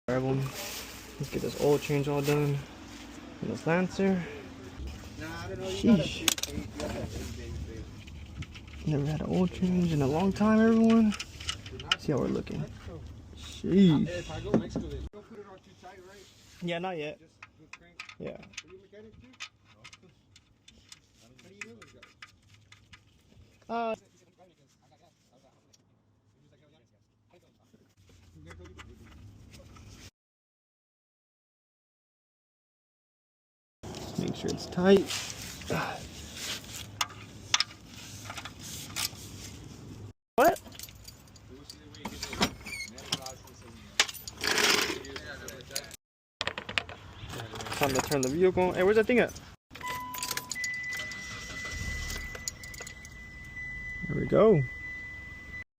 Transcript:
Everyone, let's get this oil change all done in this Lancer. Sheesh. Never had an oil change in a long time, everyone. See how we're looking. Sheesh. Yeah, not yet. Yeah. Make sure it's tight. What? Time to turn the vehicle. Hey, where's that thing at? There we go.